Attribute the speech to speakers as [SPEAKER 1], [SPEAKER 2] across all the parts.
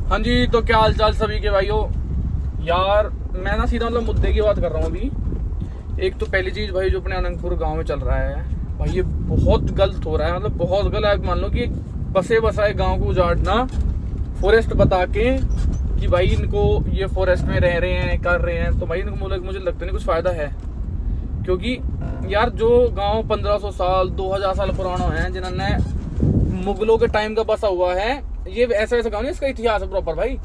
[SPEAKER 1] हाँ जी, तो क्या हाल चाल सभी के भाइयों। यार मैं ना सीधा मतलब मुद्दे की बात कर रहा हूँ अभी। एक तो पहली चीज़ भाई, जो अपने अनंतपुर गांव में चल रहा है भाई, ये बहुत गलत हो रहा है। मतलब बहुत गलत है। मान लो कि बसे बसाए गांव को उजाड़ना फॉरेस्ट बता के कि भाई इनको ये फॉरेस्ट में रह रहे हैं, कर रहे हैं, तो भाई इनको मुझे लगता नहीं कुछ फ़ायदा है। क्योंकि यार जो गांव 1500 साल 2000 साल पुराना है, जिन्होंने मुगलों के टाइम का बसा हुआ है, ये ऐसा वैसा गाँव नहीं, इसका इतिहास है प्रॉपर भाई।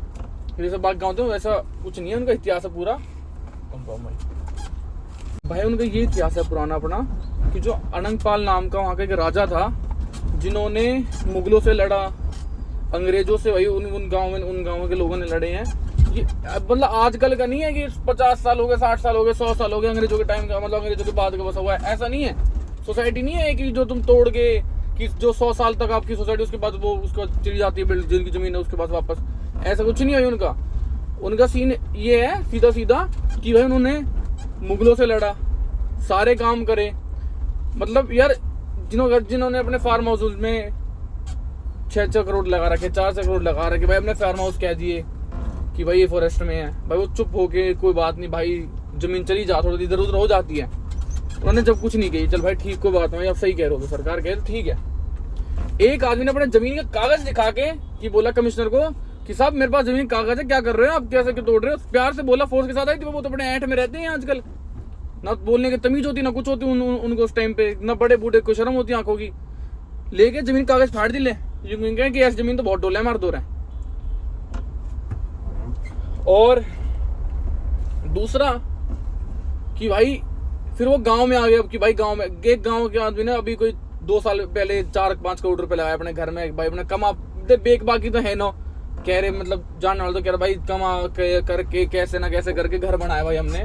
[SPEAKER 1] जैसे बाकी गाँव थे वैसा कुछ नहीं है, उनका इतिहास है पूरा भाई। उनका ये इतिहास है पुराना अपना, कि जो अनंगपाल नाम का वहाँ का एक राजा था, जिन्होंने मुगलों से लड़ा, अंग्रेजों से भाई उन गाँव के लोगों ने लड़े हैं। ये मतलब आजकल का नहीं है कि 50 साल हो गए, 60 साल हो गए, 100 साल हो गए अंग्रेजों के टाइम का, मतलब अंग्रेजों के बाद का बसा हुआ है, ऐसा नहीं है। सोसाइटी नहीं है कि जो तुम तोड़ के, कि जो 100 साल तक आपकी सोसाइटी, उसके बाद वो उसको चली जाती है, जिनकी जमीन है उसके पास वापस, ऐसा कुछ नहीं है उनका सीन ये है सीधा सीधा कि भाई उन्होंने मुगलों से लड़ा, सारे काम करे। मतलब यार जिन्होंने अपने फार्म हाउस में 6 करोड़ लगा रखे, 4 करोड़ लगा रखे भाई, अपने फार्म हाउस कह दिए कि भाई ये फॉरेस्ट में है भाई, वो चुप होके कोई बात नहीं भाई, जमीन चली जा, थोड़ी इधर उधर हो जाती है। उन्होंने जब कुछ नहीं कही, चल भाई ठीक, कोई बात नहीं, आप सही कह रहे हो, तो सरकार कह रही ठीक है। एक आदमी ने अपने जमीन का कागज दिखा के कि बोला कमिश्नर को कि साहब मेरे पास जमीन कागज है, क्या कर रहे हो आप, कैसे क्यों तोड़ रहे हो, प्यार से बोला, फोर्स के साथ आई थी। वो तो अपने ऐंठ में रहते हैं आजकल, ना बोलने की तमीज होती ना कुछ होती उनको उस टाइम पे, ना बड़े बूढ़े को शर्म होती आंखों की। लेके जमीन कागज फाड़ दी, ले कहें कि ऐसी जमीन तो बहुत डोला है, मार दो रहे। और दूसरा कि भाई फिर वो गांव में आ गया कि भाई गांव में एक गांव के आदमी ने अभी कोई 2 साल पहले 4-5 करोड़ रुपए लगाया अपने घर में भाई, अपने कमा बेक, बाकी तो है ना, कह रहे मतलब जानने वाले तो कह रहे भाई कमा करके कैसे ना कैसे करके घर बनाया भाई हमने।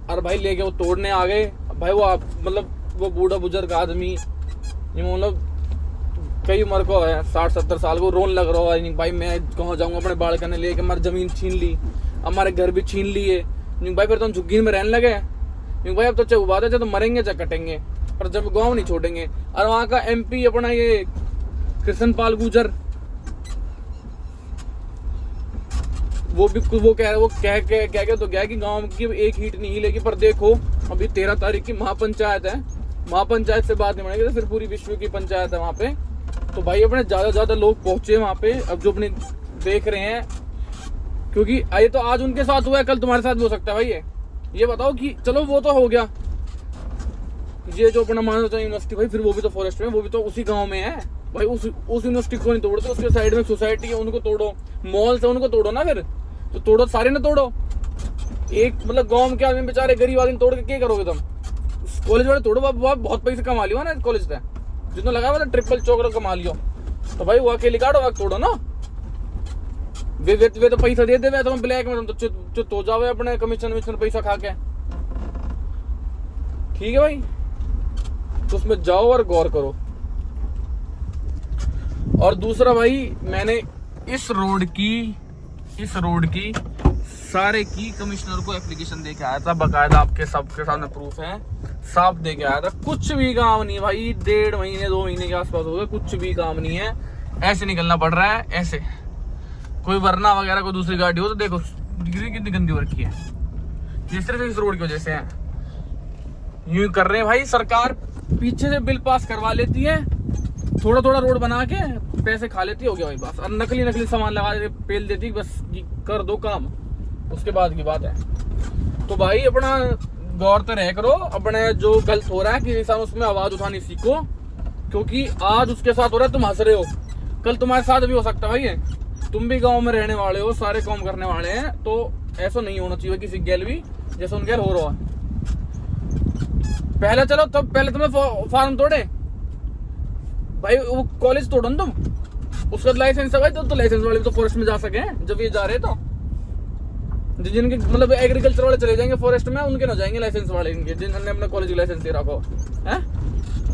[SPEAKER 1] और भाई लेके वो तोड़ने आ गए भाई। वो मतलब वो बूढ़ा बुजुर्ग आदमी, मतलब कई उम्र को है, 60-70 साल को, रोन लग रहा है भाई, मैं कहाँ जाऊंगा, अपने बाल करने लेके हमारी जमीन छीन ली, हमारे घर भी छीन लिए भाई, फिर तो हम झुग्गी में रहने लगे भाई। अब तो चाहे बात है, चाहे तो मरेंगे चाहे कटेंगे, पर जब गाँव नहीं छोड़ेंगे। और वहाँ का MP अपना ये कृष्ण पाल गुर्जर, वो भी वो कह तो क्या कि गांव की एक हीट नहीं हिलेगी। पर देखो अभी 13 तारीख की महापंचायत है, महापंचायत से बात नहीं बनेगी तो फिर पूरी विश्व की पंचायत है वहाँ पे। तो भाई अपने ज्यादा लोग पहुंचे वहाँ पे, अब जो अपने देख रहे हैं, क्योंकि ये तो आज उनके साथ हुआ है, कल तुम्हारे साथ भी हो सकता है भाई। ये बताओ कि चलो वो तो हो गया, ये जो अपना मानव यूनिवर्सिटी भाई, फिर वो भी तो फॉरेस्ट में, वो भी तो उसी गाँव में है भाई। उस यूनिवर्सिटी को नहीं तोड़ते, उसके साइड में सोसाइटी है, उनको तोड़ो, मॉल से उनको तोड़ो ना, फिर तो तोड़ो, सारे ना तोड़ो। एक मतलब गांव के आदमी बेचारे गरीब आदमी तोड़ के क्या करोगे तुम। कॉलेज वाले तोड़ो, बहुत पैसे कमा लियो ना कॉलेज से, जितना लगा हुआ ट्रिपल चौक कमा लियो, तो भाई वो अकेले काटो, तोड़ो ना। वे तो पैसा दे दे, तुम ब्लैक में तुम तो तो जाओ अपने कमीशन पैसा खा के, ठीक है भाई। तो उसमें जाओ और गौर करो। और दूसरा भाई, मैंने इस रोड की सारे की कमिश्नर को एप्लीकेशन दे के आया था, बकायदा आपके सबके सामने प्रूफ है, साफ दे के आया था। कुछ भी काम नहीं भाई, 1.5 महीने 2 महीने के आसपास हो गए, कुछ भी काम नहीं है। ऐसे निकलना पड़ रहा है, ऐसे कोई वरना वगैरह कोई दूसरी गाड़ी हो तो देखो डिग्री कितनी गंदी हो रखी है, जिस तरह से इस रोड की वजह से है। यूं कर रहे हैं भाई, सरकार पीछे से बिल पास करवा लेती है, थोड़ा रोड बना के पैसे खा लेती, हो गया भाई बस। और नकली सामान लगा दे, पेल देती, बस कर दो काम, उसके बाद की बात है। तो भाई अपना गौर तो रह करो, अपने जो गलत हो रहा है कि इंसान उसमें आवाज उठानी सीखो, क्योंकि आज उसके साथ हो रहा है, तुम हंस रहे हो, कल तुम्हारे साथ भी हो सकता है भाई। तुम भी गाँव में रहने वाले हो, सारे काम करने वाले हैं, तो ऐसा नहीं होना चाहिए किसी गैल भी जैसे उनके हो रहा है। पहले चलो, तब पहले तुम्हें फार्म तोड़े भाई, वो कॉलेज तोड़ो ना तुम, उसका लाइसेंस है भाई, तो लाइसेंस वाले भी तो फॉरेस्ट में जा सके हैं जब ये जा रहे। तो जिनके मतलब एग्रीकल्चर वाले चले जाएंगे फॉरेस्ट में, उनके ना जाएंगे लाइसेंस वाले, इनके जिन्होंने अपना कॉलेज लाइसेंस दे रखा है।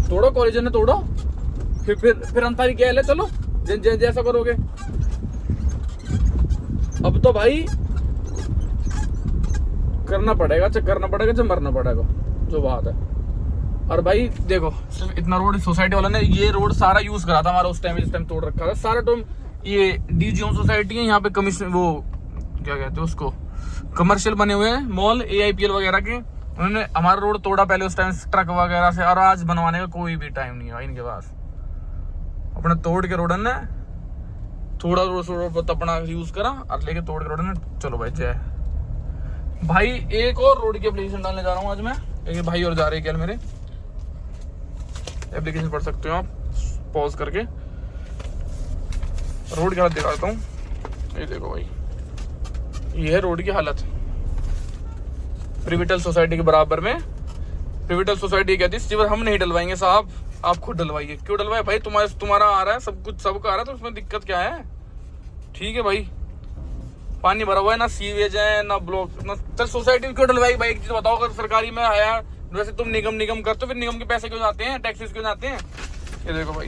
[SPEAKER 1] तोड़ो कॉलेज ने, तोड़ो, फिर हम तारीख क्या है, चलो जैसा करोगे। अब तो भाई करना पड़ेगा, चाहे मरना पड़ेगा, जो बात है। और भाई देखो, सिर्फ इतना रोड सोसाइटी वाला ने ये रोड सारा यूज करा था हमारा उस टाइम, जिस टाइम तोड़ रखा था सारा। तो ये डीजी होम सोसाइटी है, यहाँ पे कमीशन वो क्या कहते हैं उसको, कमर्शियल बने हुए हैं मॉल AIPL वगैरह के। उन्होंने हमारा रोड तोड़ा पहले उस टाइम ट्रक वगैरह से, और आज बनवाने का कोई भी टाइम नहीं है इनके पास। अपना तोड़ के रोड है, थोड़ा रोड अपना यूज करा और लेके तोड़ के रोड है। चलो भाई जय भाई। एक और रोड की एप्लीकेशन डालने जा रहा हूँ आज मैं। एक भाई और जा रहे हैं क्या मेरे, एप्लीकेशन पढ़ सकते हो आप पॉज करके। रोड की हालत दिखाता हूँ, ये देखो भाई, ये है रोड की हालत। प्रिविटल सोसाइटी के बराबर में, प्रिविटल सोसाइटी कहती है सीवर हम नहीं डलवाएंगे साहब, आप खुद डलवाइए। क्यों डलवाए भाई, तुम्हारा आ रहा है, सब कुछ सबका आ रहा है, तो उसमें दिक्कत क्या है? ठीक है भाई, पानी भरा हुआ है, ना सीवेज है ना ब्लॉक ना, चल सोसाइटी में क्यों डलवाई भाई? एक चीज बताओ, अगर सरकारी में आया वैसे तुम निगम करते हो, फिर निगम के पैसे क्यों जाते हैं, टैक्सेस क्यों जाते हैं? ये देखो भाई,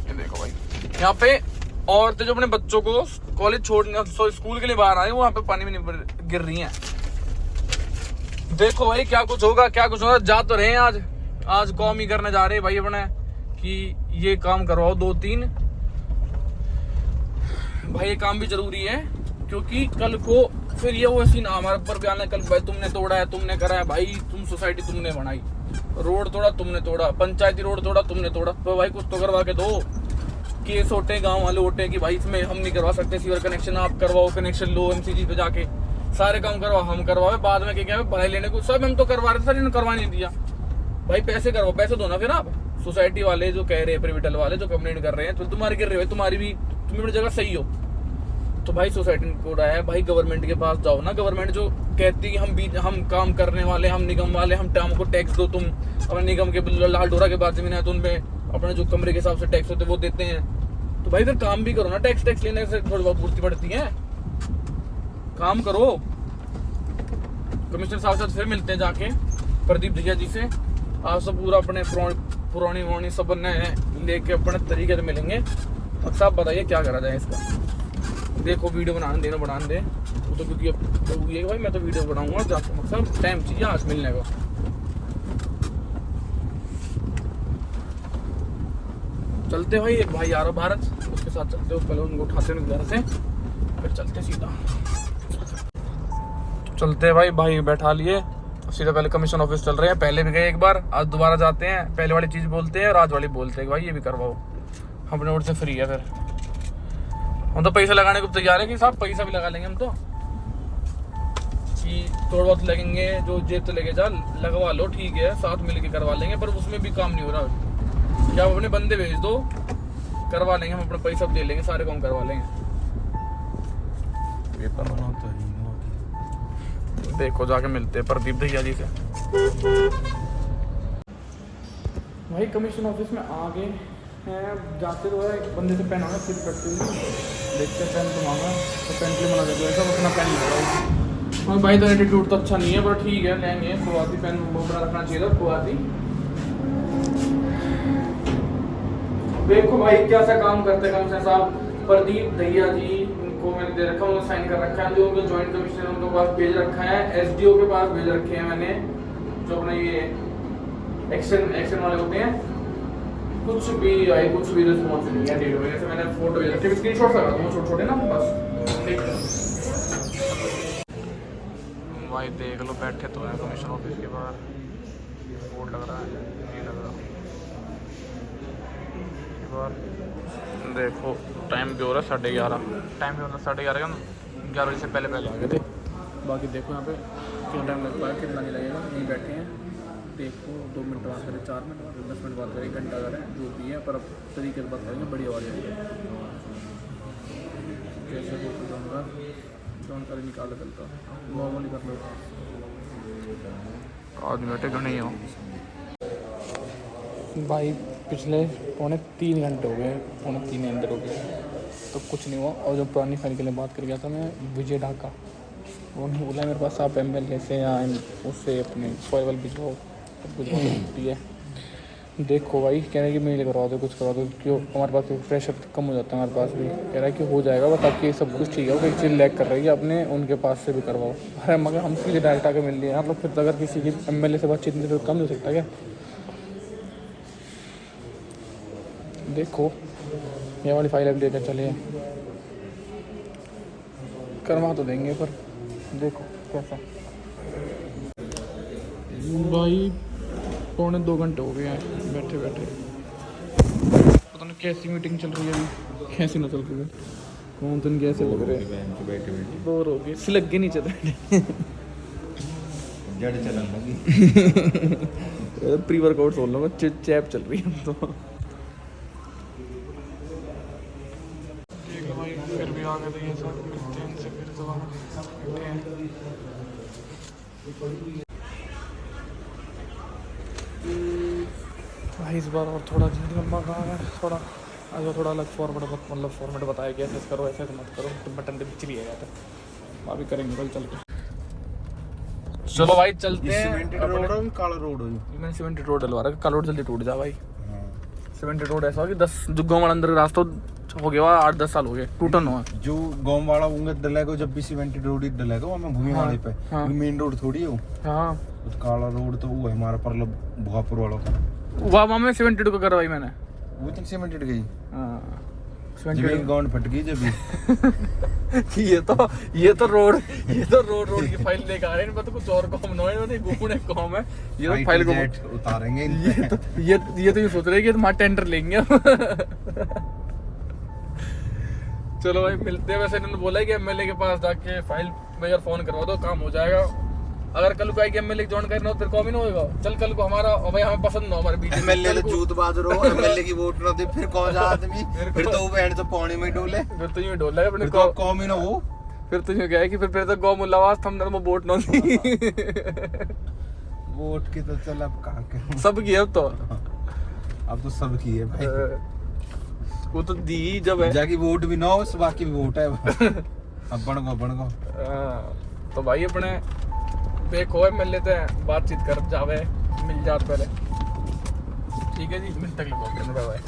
[SPEAKER 1] ये देखो भाई, यहाँ पे औरतें जो अपने बच्चों को कॉलेज छोड़ने स्कूल के लिए बाहर आए, वो वहाँ पे पानी में नहीं गिर रही हैं। देखो भाई क्या कुछ होगा, क्या कुछ होगा। जा तो रहे हैं आज कॉम ही करने जा रहे हैं भाई अपने, कि ये काम करवाओ 2-3 भाई। ये काम भी जरूरी है, क्योंकि कल को फिर ये वो सीन हमारे ऊपर भी आना, कल भाई तुमने तोड़ा है, तुमने करा है भाई, तुम सोसाइटी तुमने बनाई, रोड तोड़ा तुमने तोड़ा, पंचायती रोड तोड़ा तुमने तोड़ा, तो भाई कुछ तो करवा के दो। केस होते गांव वाले होते कि भाई इसमें हम नहीं करवा सकते, सीवर कनेक्शन आप करवाओ, कनेक्शन लो, MCG पे जाके सारे काम करवाओ, हम करवाओ। बाद में क्या भाई लेने को सब हम तो करवा रहे थे सर, इन्होंने करवा नहीं दिया। भाई पैसे करवाओ, पैसे दो ना फिर आप। सोसाइटी वाले जो कह रहे हैं, प्रिविटल वाले जो कंप्लेंट कर रहे हैं, तो तुम्हारी गिर रहे हो, तुम्हारी भी, तुम अपनी जगह सही हो, तो भाई सोसाइटी को उड़ाया है भाई। गवर्नमेंट के पास जाओ ना, गवर्नमेंट जो कहती है हम काम करने वाले, हम निगम वाले, हमको टैक्स दो, तुम अपने निगम के लाल डोरा के बाद जमीन है तो उनपे अपने जो कमरे के हिसाब से टैक्स होते वो देते हैं, तो भाई फिर काम भी करो ना। टैक्स लेने से थोड़ी बहुत पूर्ति पड़ती है, काम करो। कमिश्नर साहब से फिर मिलते हैं जाके, प्रदीप भैया जी से। आप सब पूरा अपने पुरानी सब लेके अपने तरीके से मिलेंगे। अब साहब बताइए क्या करा जाए इसका। देखो वीडियो बनाने दे वो तो, क्योंकि अब तो ये भाई मैं तो वीडियो बनाऊंगा, जाता सब टाइम चाहिए आज मिलने का। चलते भाई, एक भाई आ रहा भारत, उसके साथ चलते, उस पहले उनको उठाते हैं घर से, फिर चलते सीधा। चलते भाई बैठा लिए सीधा, पहले कमीशन ऑफिस चल रहे हैं, पहले भी गए एक बार, आज दोबारा जाते हैं। पहले वाली चीज़ बोलते हैं और आज वाली बोलते हैं भाई ये भी करवाओ, अपने ओर से फ्री है। फिर हम तो पैसा लगाने को तैयार है कि साहब पैसा भी लगा लेंगे हम तो, कि थोड़ा बहुत लगेंगे, जो जेब से लेके जा लगवा लो, ठीक है, साथ मिल के करवा लेंगे, पर उसमें भी काम नहीं हो रहा। क्या आप अपने बंदे भेज दो, करवा लेंगे, हम अपना पैसा दे लेंगे, सारे काम करवा लेंगे। पेपर बना तो देखो, जाके मिलते हैं प्रदीप भैया जी से। भाई कमीशन ऑफिस में आ गए हैं, जाते तो है, एक बंदे से पेन आना फिर करते हुए देखते हैं, पेन तो मांगा तो पेन के लिए मना देते हैं, अपना पेन लगाओ। और भाई तो एटीट्यूड तो अच्छा नहीं है, पर ठीक है लेंगे, खुआती पेन बना रखना चाहिए था, खुआती। देखो भाई क्या सा काम करते हैं कमिश्नर साहब, प्रदीप भैया जी को मैंने दे रखा, उन्होंने साइन कर रखा है, जो उनके ज्वाइंट कमिश्नर उनके पास भेज रखा है, SDO के पास भेज रखे हैं मैंने, जो अपने ये एक्शन वाले होते हैं। कुछ भी रिस्पॉन्स नहीं है डेट वगैरह से। मैंने फोटो भेज रखे, स्क्रीनशॉट लगा दूंगा छोटे ना, बस देख भाई, देख लो बैठे तो है कमीशन ऑफिस के बाहर, बोर्ड लग रहा है, नहीं लग रहा देखो। टाइम भी हो रहा है 11:30, टाइम भी हो रहा है 11:30 का, 11 बजे से पहले आ गए थे। बाकी देखो यहाँ पे कितना टाइम लग पाया, कितना नहीं लगेगा, यहीं बैठे हैं। देखो 2 मिनट बात करें, 4 मिनट बात करें, 10 मिनट बात करें, 1 घंटा करें, जो भी है, पर अब तरीके से बात करेंगे, बड़ी आवाज़ आएगी, कैसे जाऊँगा जानकारी निकाल चलता नॉर्मली कर लो। आदमी बैठे घने ही हो भाई, पिछले 3 घंटे हो गए, 3 अंदर हो गए, तो कुछ नहीं हुआ। और जो पुरानी फाइल के लिए बात कर गया था मैं, विजय ढाका, उन्होंने बोला मेरे पास आप MLA से या उससे अपने फॉरवेल भिजवाओ, सब कुछ होती है। देखो भाई कह रहे हैं कि मेल करवा दो, कुछ करवा दो, क्यों हमारे पास प्रेशर कम हो जाता है, हमारे पास भी कह रहा है कि हो जाएगा, बस आपकी सब कुछ ठीक है। वो एक चीज़ लैग कर रही है, अपने उनके पास से भी करवाओ। अरे मगर हम सीधे डायरेक्ट आके मिल लिए, आप लोग फिर अगर किसी की MLA से बातचीत नहीं तो कम हो सकता क्या? देखो ये वाली फाइल अब लेकर चले हैं, करवा तो देंगे पर देखो कैसा। भाई 1.25 घंटे हो गए हैं बैठे बैठे, पता नहीं कैसी मीटिंग चल रही है अभी, कैसी ना चल रही है, कौन दिन कैसे लग रहे हैं,
[SPEAKER 2] बैठे बैठे
[SPEAKER 1] बोर हो गए, सिलक के नीचे बैठे
[SPEAKER 2] जड़ चलन लगी।
[SPEAKER 1] प्री वर्कआउट सोल लो, चैप चल रही है तो। भाई फिर भी आ गए थे ये सब, से फिर दोबारा भाई इस बार और थोड़ा लंबा काम है, थोड़ा आज थोड़ा अलग फॉर्मेट बताया गया, ऐसे करो ऐसे मत करो, तो बटन पे पिछली है जाता, अभी करेंगे कल चल के। चलो भाई चलते हैं।
[SPEAKER 2] सीमेंटेड रोड है काला रोड है,
[SPEAKER 1] मैंने सीमेंटेड रोड डलवा रहा है, काला रोड जल्दी टूट जा भाई। सीमेंटेड रोड ऐसा हो कि 10 जो गाँव वाला अंदर रास्ता हो गया 8-10 साल हो गए टूटन हुआ,
[SPEAKER 2] जो गांव वाला होंगे डलेगा, जब भी सीमेंटेड रोड ही डलेगा वो में भूमि वाले पे,
[SPEAKER 1] हाँ।
[SPEAKER 2] मेन रोड थोड़ी है वो।
[SPEAKER 1] हाँ
[SPEAKER 2] तो काला रोड तो वो है हमारा परल भुआपुर वाला,
[SPEAKER 1] वहाँ में सीमेंटेड को करवाई मैंने।
[SPEAKER 2] वो तो सीमेंटेड गई,
[SPEAKER 1] हाँ
[SPEAKER 2] जमीन गांव फट गई जब
[SPEAKER 1] ये तो रोड की फाइल लेकर आ रहे हैं, तो कुछ और काम ना है, घूमने काम है, ये तो फाइल को
[SPEAKER 2] उतारेंगे।
[SPEAKER 1] ये तो ये सोच रहे हैं कि तुम्हारा टेंडर लेंगे। चलो भाई मिलते हैं। वैसे इन्होंने बोला है कि एमएलए के पास जाके फाइल में यार फोन करवा दो, काम हो जाएगा। अगर कल को आएगी एमएलए ज्वाइन करना हो फिर कॉम ही ना होगा। चल कल को हमारा भाई हमें पसंद ना हमारे बीच
[SPEAKER 2] एमएलए जूत बाज रहो, एमएलए की वोट ना दे, फिर कौन जा आदमी, फिर तो वो बैंड तो पानी में डोले,
[SPEAKER 1] फिर तो यूं डोल अपने
[SPEAKER 2] तो कौम ही ना वो,
[SPEAKER 1] फिर तो यूं क्या है कि फिर तो गौ मुल्लावास हम नर्म वोट ना दी।
[SPEAKER 2] वोट की तो चल अब कहां के
[SPEAKER 1] सब की अब
[SPEAKER 2] तो सब की है भाई,
[SPEAKER 1] वो तो दी जब है
[SPEAKER 2] जाकी वोट भी ना हो, बाकी भी वोट है। अब बन गो।
[SPEAKER 1] तो भाई अपने देखो मिल लेते हैं, बातचीत कर जावे, मिल जात पहले। ठीक है जी, मिलते हैं, बाय बाय।